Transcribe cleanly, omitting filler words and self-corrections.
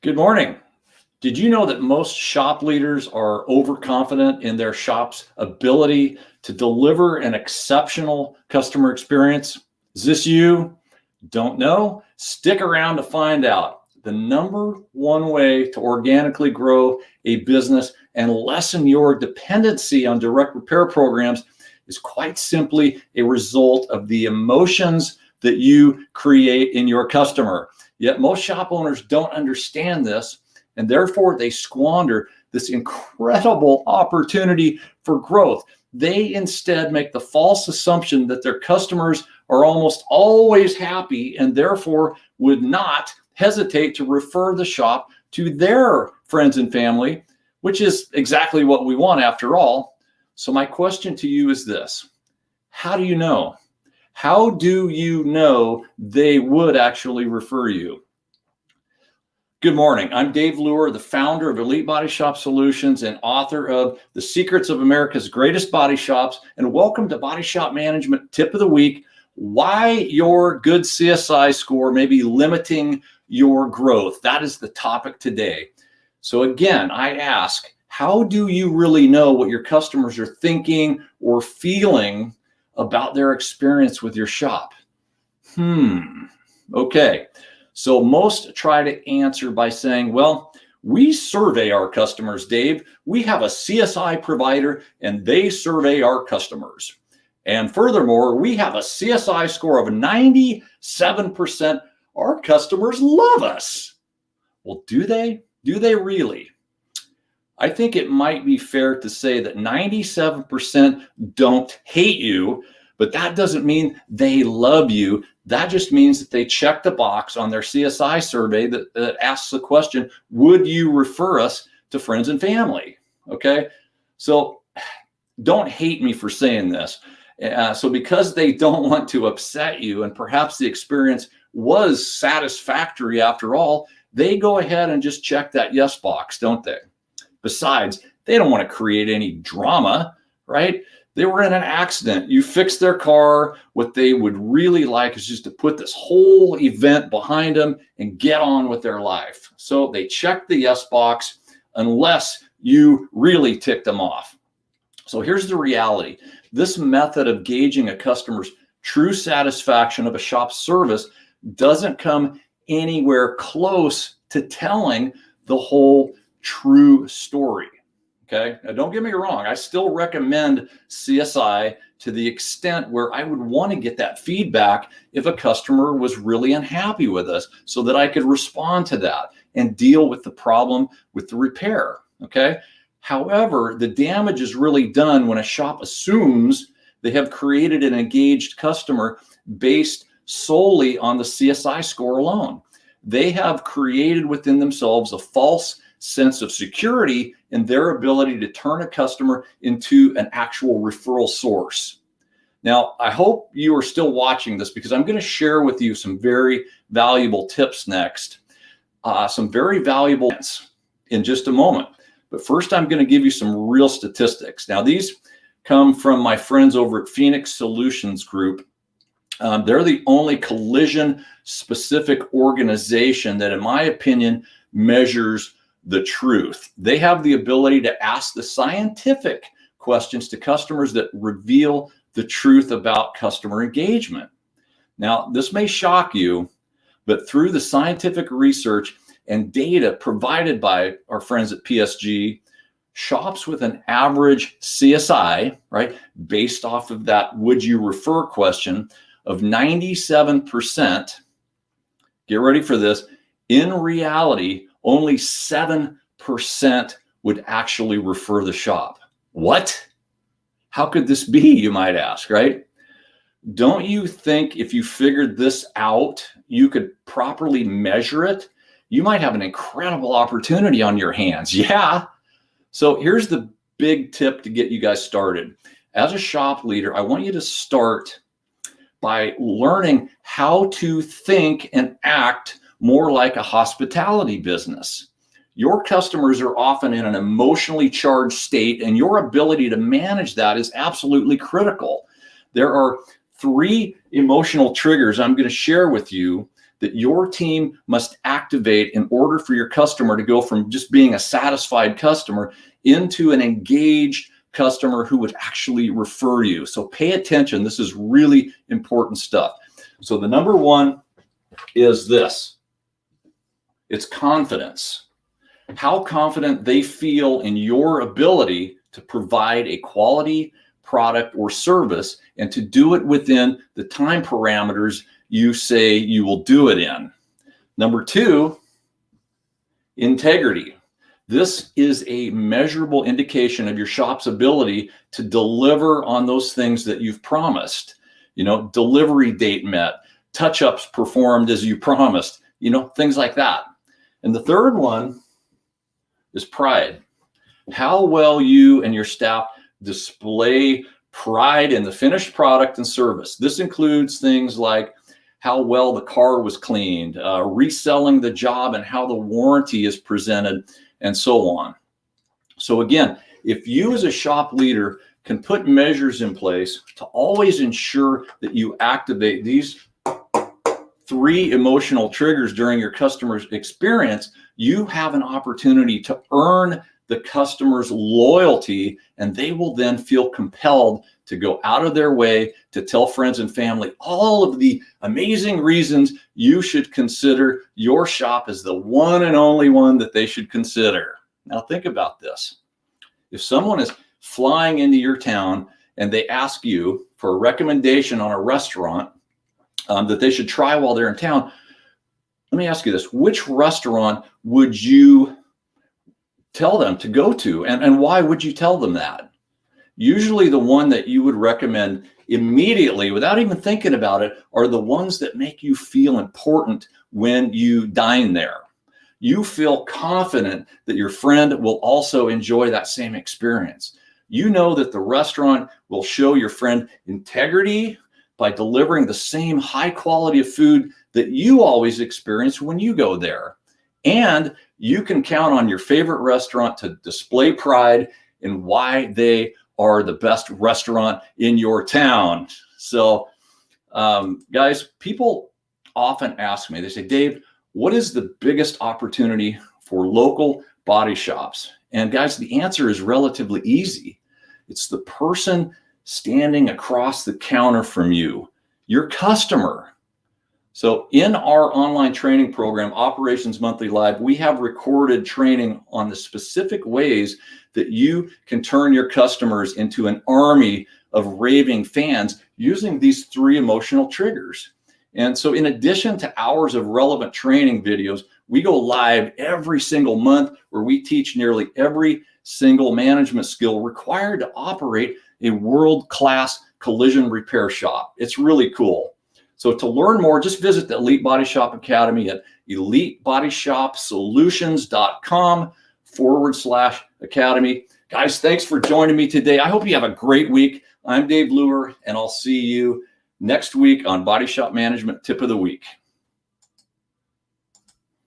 Good morning. Did you know that most shop leaders are overconfident in their shop's ability to deliver an exceptional customer experience? Is this you? Don't know? Stick around to find out. The number one way to organically grow a business and lessen your dependency on direct repair programs is quite simply a result of the emotions that you create in your customer. Yet most shop owners don't understand this, and therefore they squander this incredible opportunity for growth. They instead make the false assumption that their customers are almost always happy and therefore would not hesitate to refer the shop to their friends and family, which is exactly what we want after all. So my question to you is this: how do you know? How do you know they would actually refer you? Good morning. I'm Dave Luehr, the founder of Elite Body Shop Solutions and author of The Secrets of America's Greatest Body Shops. And welcome to Body Shop Management Tip of the Week: why your good CSI score may be limiting your growth. That is the topic today. So again, I ask, how do you really know what your customers are thinking or feeling about their experience with your shop? Okay. So most try to answer by saying, well, we survey our customers, Dave. We have a CSI provider and they survey our customers. And furthermore, we have a CSI score of 97%. Our customers love us. Well, do they? Do they really? I think it might be fair to say that 97% don't hate you, but that doesn't mean they love you. That just means that they check the box on their CSI survey that asks the question, would you refer us to friends and family? Okay, so don't hate me for saying this. So because they don't want to upset you, and perhaps the experience was satisfactory after all, they go ahead and just check that yes box, don't they? Besides, they don't want to create any drama, right? They were in an accident. You fixed their car. What they would really like is just to put this whole event behind them and get on with their life. So they check the yes box unless you really tick them off. So here's the reality. This method of gauging a customer's true satisfaction of a shop's service doesn't come anywhere close to telling the whole true story. Okay, now don't get me wrong, I still recommend CSI to the extent where I would want to get that feedback if a customer was really unhappy with us, so that I could respond to that and deal with the problem with the repair. Okay, however, the damage is really done when a shop assumes they have created an engaged customer based solely on the CSI score alone. They have created within themselves a false sense of security in their ability to turn a customer into an actual referral source. Now, I hope you are still watching this, because I'm going to share with you some very valuable tips next, some very valuable in just a moment. But first, I'm going to give you some real statistics. Now, these come from my friends over at Phoenix Solutions Group. They're the only collision-specific organization that, in my opinion, measures the truth. They have the ability to ask the scientific questions to customers that reveal the truth about customer engagement. Now, this may shock you, but through the scientific research and data provided by our friends at PSG, shops with an average CSI, right, based off of that would you refer question of 97%, get ready for this, in reality, only 7% would actually refer the shop. What? How could this be, you might ask, right? Don't you think if you figured this out, you could properly measure it? You might have an incredible opportunity on your hands. Yeah. So here's the big tip to get you guys started. As a shop leader, I want you to start by learning how to think and act more like a hospitality business. Your customers are often in an emotionally charged state, and your ability to manage that is absolutely critical. There are 3 emotional triggers I'm going to share with you that your team must activate in order for your customer to go from just being a satisfied customer into an engaged customer who would actually refer you. So pay attention. This is really important stuff. So the number one is this. It's confidence. How confident they feel in your ability to provide a quality product or service and to do it within the time parameters you say you will do it in. Number two, integrity. This is a measurable indication of your shop's ability to deliver on those things that you've promised. You know, delivery date met, touch-ups performed as you promised, you know, things like that. And the third one is pride. How well you and your staff display pride in the finished product and service. This includes things like how well the car was cleaned, reselling the job and how the warranty is presented, and so on. So again, if you as a shop leader can put measures in place to always ensure that you activate these 3 emotional triggers during your customer's experience, you have an opportunity to earn the customer's loyalty, and they will then feel compelled to go out of their way to tell friends and family all of the amazing reasons you should consider your shop as the one and only one that they should consider. Now think about this. If someone is flying into your town and they ask you for a recommendation on a restaurant that they should try while they're in town, let me ask you this. Which restaurant would you tell them to go to, and why would you tell them that? Usually the one that you would recommend immediately without even thinking about it are the ones that make you feel important when you dine there. You feel confident that your friend will also enjoy that same experience. You know that the restaurant will show your friend integrity by delivering the same high quality of food that you always experience when you go there. And you can count on your favorite restaurant to display pride in why they are the best restaurant in your town. So, guys, people often ask me, they say, Dave, what is the biggest opportunity for local body shops? And guys, the answer is relatively easy. It's the person standing across the counter from you, your customer. So in our online training program, Operations Monthly Live, we have recorded training on the specific ways that you can turn your customers into an army of raving fans using these 3 emotional triggers. And so in addition to hours of relevant training videos, we go live every single month where we teach nearly every single management skill required to operate a world-class collision repair shop. It's really cool. So to learn more, just visit the Elite Body Shop Academy at elitebodyshopsolutions.com/academy. Guys, thanks for joining me today. I hope you have a great week. I'm Dave Luehr, and I'll see you next week on Body Shop Management Tip of the Week.